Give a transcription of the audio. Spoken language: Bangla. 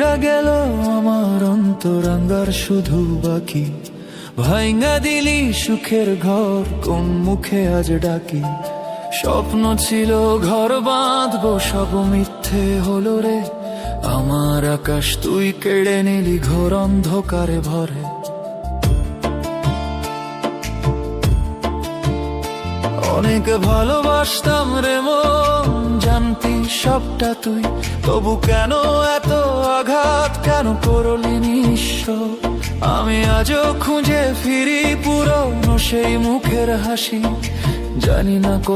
ভাইঙ্গা গেল আমার অন্তরাঙ্গার শুধু বাকি, ভাইঙ্গা দিলি সুখের ঘর, কোন মুখে আজ ডাকি। স্বপ্ন ছিল ঘর বাঁধবো, সব মিথ্যে হলো রে, আমার আকাশ তুই কেড়ে নিলি ঘোর অন্ধকারে ভরে। অনেক ভালোবাসতাম রে মন, জানতি সবটা তুই, তবু কেন এত আঘাত, কেন করলি নিঃস্ব। আমি আজও খুঁজে ফিরি পুরনো সেই মুখের হাসি, জানি না